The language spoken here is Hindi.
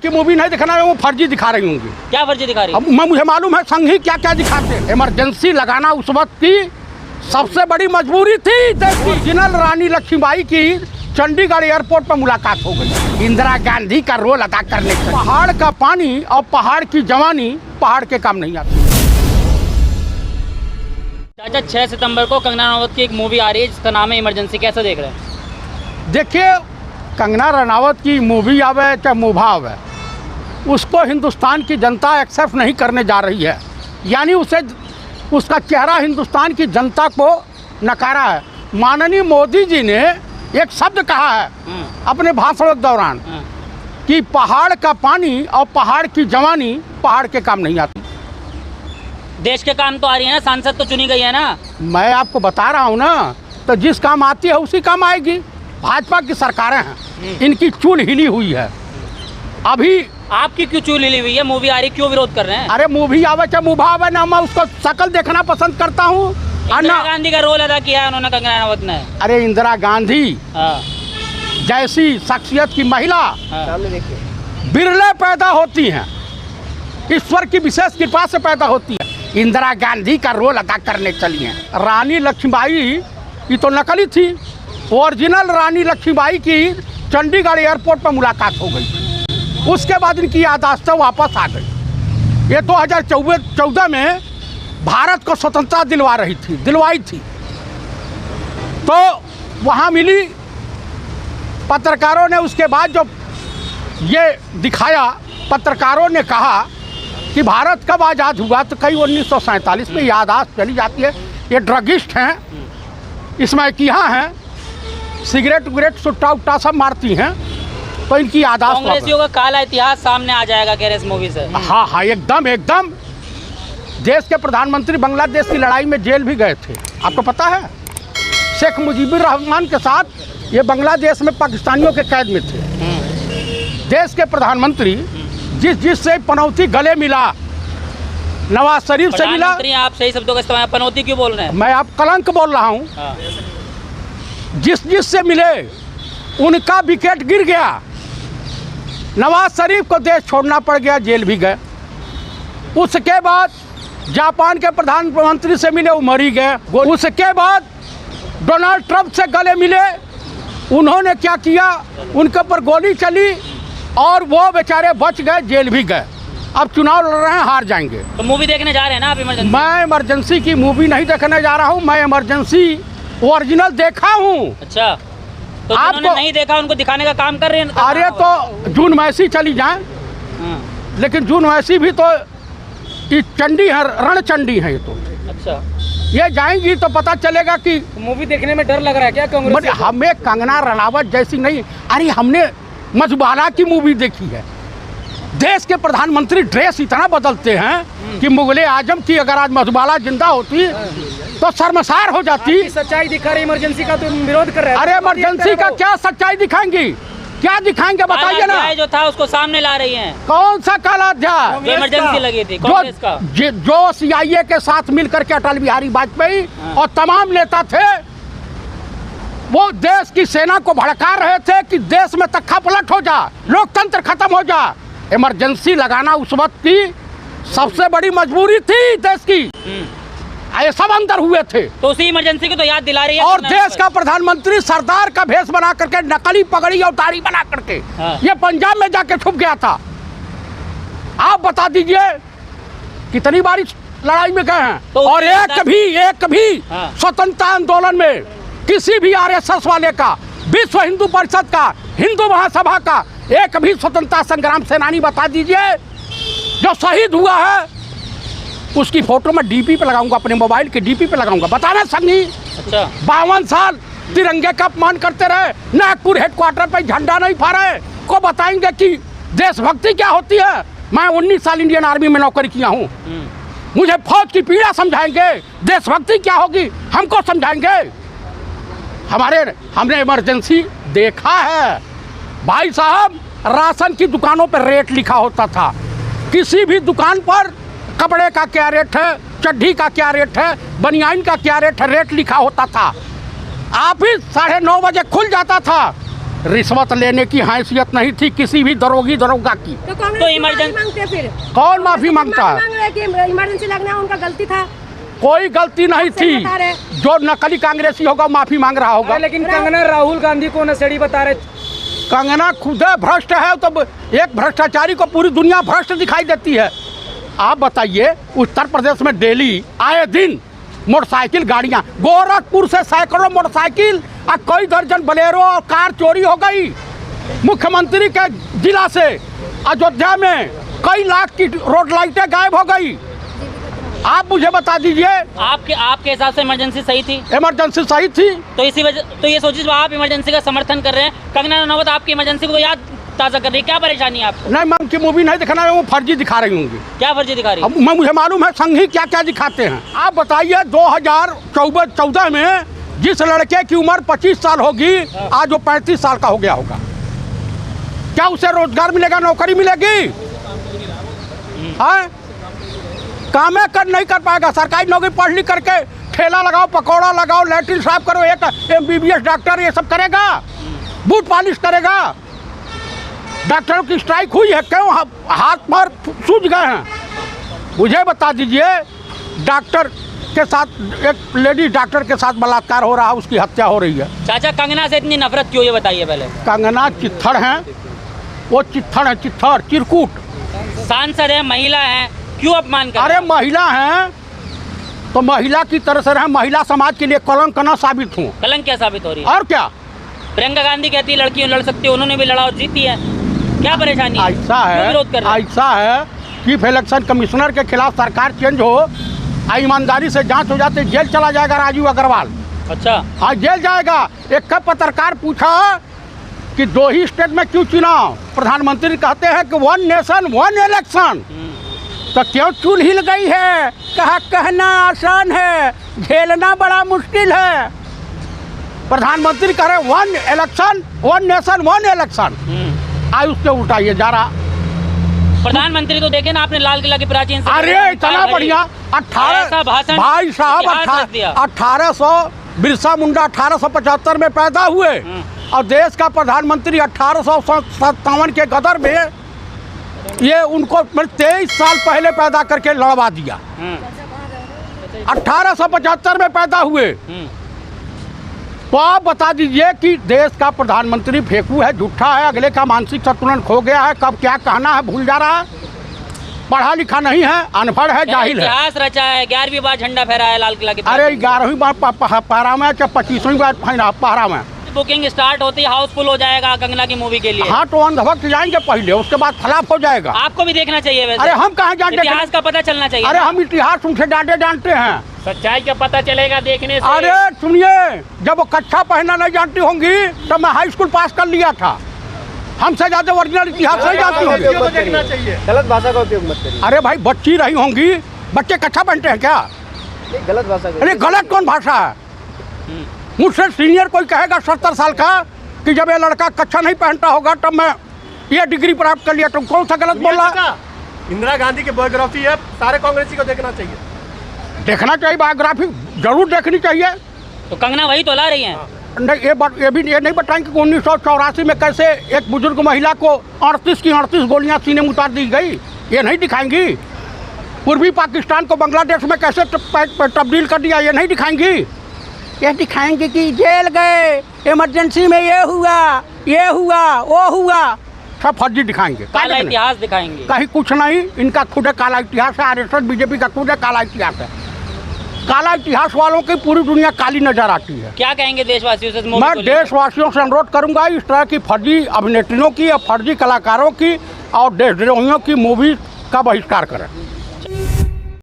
की मूवी नहीं दिखाना है, वो फर्जी दिखा रही होंगी। क्या फर्जी दिखा रही है? मुझे मालूम है संघ ही क्या क्या दिखाते हैं। इमरजेंसी लगाना उस वक्त की सबसे बड़ी मजबूरी थी। ओरिजिनल रानी लक्ष्मीबाई की चंडीगढ़ एयरपोर्ट पर मुलाकात हो गई। इंदिरा गांधी का रोल अदा करने के पहाड़ का पानी और पहाड़ की जवानी पहाड़ के काम नहीं आती। चाचा 6 सितंबर को कंगना रनावत की एक मूवी आ रही है जिसका नाम है इमरजेंसी, कैसे देख रहे हैं? देखिए, कंगना रनावत की मूवी आवे चाहे मूवा आवे, उसको हिंदुस्तान की जनता एक्सेप्ट नहीं करने जा रही है। यानी उसे उसका चेहरा हिंदुस्तान की जनता को नकारा है। माननीय मोदी जी ने एक शब्द कहा है अपने भाषण के दौरान कि पहाड़ का पानी और पहाड़ की जवानी पहाड़ के काम नहीं आती। देश के काम तो आ रही है ना, सांसद तो चुनी गई है ना। मैं आपको बता रहा हूँ ना, तो जिस काम आती है उसी काम आएगी। भाजपा की सरकारें हैं, इनकी चूल हिली हुई है। अभी आपकी क्यों चूल हिली हुई है? मूवी आ रही, क्यों विरोध कर रहे हैं? अरे मूवी आवे चाहे मूवा आवे ना, मैं उसको शकल देखना पसंद करता हूँ। इंदिरा गांधी का रोल अदा किया है उन्होंने, कंगना रनावत ने। अरे इंदिरा गांधी जैसी शख्सियत की महिला बिरले पैदा होती हैं, ईश्वर की विशेष कृपा से पैदा होती है। इंदिरा गांधी का रोल अदा करने चली हैं। रानी लक्ष्मीबाई ये तो नकली थी। ओरिजिनल रानी लक्ष्मीबाई की चंडीगढ़ एयरपोर्ट पर मुलाकात हो गई। उसके बाद इनकी याददाश्तें वापस आ गई। ये 2014 में भारत को स्वतंत्रता दिलवाई थी। तो वहाँ मिली पत्रकारों ने, उसके बाद जब ये दिखाया, पत्रकारों ने कहा कि भारत कब आज़ाद हुआ, तो कई 1947 में याददाश्त चली जाती है। ये ड्रगिस्ट हैं, इसमें किया हैं, सिगरेट विगरेट सुट्टा उट्टा सब मारती हैं, तो इनकी याददाश्त। कांग्रेसियों का काला इतिहास सामने आ जाएगा कह रहे इस मूवी से। हाँ, एकदम। देश के प्रधानमंत्री बांग्लादेश की लड़ाई में जेल भी गए थे, आपको पता है। शेख मुजीबुर रहमान के साथ ये बांग्लादेश में पाकिस्तानियों के कैद में थे। देश के प्रधानमंत्री जिससे पनौती गले मिला, नवाज शरीफ से मिला। आप सही शब्दों का इस्तेमाल, पनौती क्यों बोल रहे हैं? मैं आप कलंक बोल रहा हूँ। जिससे मिले उनका विकेट गिर गया। नवाज शरीफ को देश छोड़ना पड़ गया, जेल भी गए। उसके बाद जापान के प्रधानमंत्री से मिले, वो मरी गए। उसके बाद डोनाल्ड ट्रंप से गले मिले, उन्होंने क्या किया, उनके ऊपर गोली चली और वो बेचारे बच गए, जेल भी गए। अब चुनाव लड़ रहे हैं, हार जाएंगे। तो मूवी देखने जा रहे हैं ना आप इमरजेंसी? मैं इमरजेंसी की मूवी नहीं देखने जा रहा हूँ, मैं इमरजेंसी ओरिजिनल देखा हूँ। अच्छा, तो आपको नहीं देखा उनको दिखाने का काम कर रहे हैं? अरे तो जून मैसी चली जाए, लेकिन जून मैसी भी तो चंडी है, रणचंडी है ये तो। अच्छा, ये जाएंगी तो पता चलेगा कि मूवी देखने में डर लग रहा है क्या कांग्रेस? हमें कंगना रनावत जैसी नहीं, अरे हमने मधुबाला की मूवी देखी है। देश के प्रधानमंत्री ड्रेस इतना बदलते हैं कि मुगले आजम की अगर आज मधुबाला जिंदा होती तो शर्मसार हो जाती। सच्चाई दिखा रही इमरजेंसी का, तो विरोध कर रहे हैं। अरे इमरजेंसी का क्या सच्चाई दिखाएंगी? क्या दिखाएंगे बताइए ना। जो था उसको सामने ला रही हैं। कौन सा काला अध्याय? इमरजेंसी लगी थी कांग्रेस का, जो CIA के साथ मिलकर के अटल बिहारी वाजपेयी और तमाम नेता थे, वो देश की सेना को भड़का रहे थे कि देश में तख्ता पलट हो जा, लोकतंत्र खत्म हो जा। इमरजेंसी लगाना उस वक्त की सबसे बड़ी मजबूरी थी देश की। ये सब अंदर हुए थे, तो उसी इमरजेंसी को तो याद दिला रही है। और देश का प्रधानमंत्री सरदार का भेष बना करके, नकली पगड़ी और दाढ़ी बना करके ये पंजाब में जाके छुप गया था। आप बता दीजिए कितनी बार लड़ाई में गए हैं। तो और एक भी स्वतंत्रता आंदोलन में किसी भी RSS वाले का, विश्व हिंदू परिषद का, हिंदू महासभा का एक भी स्वतंत्रता संग्राम सेनानी बता दीजिए जो शहीद हुआ है। उसकी फोटो मैं DP पे लगाऊंगा, अपने मोबाइल के DP पे लगाऊंगा। बताना संगी। अच्छा, 52 साल तिरंगे का अपमान करते रहे, नागपुर हेडक्वार्टर पे झंडा नहीं फहराए, को बताएंगे कि देशभक्ति क्या होती है। मैं 19 साल इंडियन आर्मी में नौकरी किया हूँ, मुझे फौज की पीड़ा समझाएंगे, देशभक्ति क्या होगी हमको समझाएंगे। हमने इमरजेंसी देखा है भाई साहब। राशन की दुकानों पर रेट लिखा होता था, किसी भी दुकान पर कपड़े का क्या रेट है, चड्ढी का क्या रेट है, बनियान का क्या रेट है, रेट लिखा होता था। ऑफिस 9:30 बजे खुल जाता था, रिश्वत लेने की हैसियत नहीं थी किसी भी दरोगा की। तो कांग्रेस तो की इमरजेंसी- माफी मांगते फिर कौन माफी मांगता है? मांग रहे कि इमरजेंसी लगना उनका गलती था। कोई गलती नहीं सही थी। बता रहे। जो नकली कांग्रेसी होगा माफी मांग रहा होगा। लेकिन कंगना राहुल गांधी को नशेड़ी बता रहे। कंगना खुद भ्रष्ट है, तो एक भ्रष्टाचारी को पूरी दुनिया भ्रष्ट दिखाई देती है। आप बताइए, उत्तर प्रदेश में डेली आए दिन मोटरसाइकिल गाड़ियां, गोरखपुर से सैकड़ों मोटरसाइकिल और कई दर्जन बोलेरो और कार चोरी हो गई। मुख्यमंत्री के जिला से अयोध्या में कई लाख की रोड लाइटें गायब हो गई। आप मुझे बता दीजिए, आपके हिसाब से इमरजेंसी सही थी? इमरजेंसी सही थी? तो इसी वजह तो ये सोचिए आप इमरजेंसी का समर्थन कर रहे हैं, कंगना रनौत आपकी इमरजेंसी को याद ताज़ा कर रही है, क्या परेशानी है आपको? नहीं, मैं उनकी मूवी नहीं दिखाना, वो फर्जी दिखा रही होंगी। क्या फर्जी दिखा रही है? अब मुझे मालूम है संघी क्या क्या दिखाते हैं। आप बताइए 2014 में जिस लड़के की उम्र 25 साल होगी, आज वो 35 साल का हो गया होगा, क्या उसे रोजगार मिलेगा, नौकरी मिलेगी? हाँ, काम कर नहीं कर पाएगा। सरकारी नौकरी पढ़ लिख करके ठेला लगाओ, पकौड़ा लगाओ, लैट्रिन साफ करो, एक MBBS डॉक्टर ये सब करेगा? बूट पॉलिश करेगा? डॉक्टरों की स्ट्राइक हुई है, क्यों हाथ पैर सूझ गए हैं? मुझे बता दीजिए, डॉक्टर के साथ एक लेडी डॉक्टर के साथ बलात्कार हो रहा है, उसकी हत्या हो रही है। चाचा कंगना से इतनी नफरत क्यों, ये बताइए पहले। कंगना चित्थड़ हैं, वो चित्थड़ है, चित्थड़ चिरकुट। सांसद है, महिला है, क्यों अपमान कर रहे अरे हैं? महिला हैं तो महिला की तरह से रहे, महिला समाज के लिए कलंक न साबित हूँ। कलंक क्या साबित हो रही है? और क्या, प्रियंका गांधी कहती है लड़कियां लड़ सकती है, उन्होंने भी लड़ा और जीती है, क्या परेशानी है? ऐसा क्यों है, विरोध कर रहे हैं? ऐसा है चीफ इलेक्शन कमिश्नर के खिलाफ सरकार चेंज हो, ईमानदारी से जांच हो जाती, जेल चला जाएगा राजीव अग्रवाल। अच्छा, हाँ, जेल जाएगा। एक कब पत्रकार पूछा कि 2 ही स्टेट में क्यों चुनाव? प्रधानमंत्री कहते हैं कि 1 नेशन 1 इलेक्शन। तो क्यों चूल हिल गई है? कहा कहना आसान है, झेलना बड़ा मुश्किल है। प्रधानमंत्री कह रहे 1 इलेक्शन 1 नेशन 1 इलेक्शन, आज उसके उल्टा ये जा रहा। प्रधानमंत्री तो देखे ना आपने लाल किला की प्राचीन से अरे इतना बढ़िया 18 ऐसा भाषण, भाई साहब, इतिहास रख दिया। 1800 बिरसा मुंडा 1875 में पैदा हुए और देश का प्रधानमंत्री 1857 के गदर में ये उनको 23 साल पहले पैदा करके लड़वा दिया। 1875 में पैदा हुए। तो आप बता दीजिए कि देश का प्रधानमंत्री फेंकू है, झूठा है, अगले का मानसिक संतुलन खो गया है, कब क्या कहना है भूल जा रहा है, पढ़ा लिखा नहीं है, अनपढ़ है, जाहिल है। इतिहास रचा है, 11वीं बार झंडा फहराया है लाल किला की। अरे 11वीं बार पहरा में, क्या 25वीं बार पहरा में? बुकिंग स्टार्ट होती है, हाउसफुल हो जाएगा कंगना की मूवी के लिए। हाँ, तो अंधभक्त जाएंगे पहले, उसके बाद खिलाफ हो जाएगा। आपको भी देखना चाहिए वैसे। अरे हम कहाँ जानते? इतिहास का पता चलना चाहिए। अरे हम इतिहास उनसे जानते हैं। सच्चाई का पता चलेगा देखने से। अरे सुनिए, जब वो कच्छा पहनना नहीं जानती होंगी तो मैं हाई स्कूल पास कर लिया था। हमसे ज्यादा ओरिजिनल इतिहास नहीं जानती होंगी। गलत भाषा का उपयोग मत करिए। अरे भाई, बच्ची रही होंगी, बच्चे कच्छा पहनते हैं क्या? गलत भाषा का। अरे गलत कौन भाषा है? मुझसे सीनियर कोई कहेगा 70 साल का कि जब ये लड़का कच्छा नहीं पहनता होगा तब मैं ये डिग्री प्राप्त कर लिया, तुम कौन सा गलत बोल रहा है? इंदिरा गांधी की बायोग्राफी है, सारे कांग्रेसी को देखना चाहिए। देखना चाहिए, बायोग्राफी जरूर देखनी चाहिए। तो कंगना वही तो ला रही हैं। नहीं, ये नहीं बताएंगे कि 1984 में कैसे एक बुजुर्ग महिला को 38 की 38 गोलियां सीने में उतार दी गई, ये नहीं दिखाएंगी। पूर्वी पाकिस्तान को बांग्लादेश में कैसे तब्दील कर दिया, ये नहीं दिखाएंगी। ये दिखाएंगे कि जेल गए, इमरजेंसी में ये हुआ, वो हुआ, सब फर्जी दिखाएंगे। काला इतिहास दिखाएंगे। कहीं कुछ नहीं, इनका खुद काला इतिहास है। RSS बीजेपी का खुद काला इतिहास है। काला इतिहास वालों की पूरी दुनिया काली नजर आती है। क्या कहेंगे देशवासियों से? मैं देशवासियों से अनुरोध करूंगा, इस तरह की फर्जी अभिनेत्रियों की या फर्जी कलाकारों की और देशद्रोहियों की मूवी का बहिष्कार करें।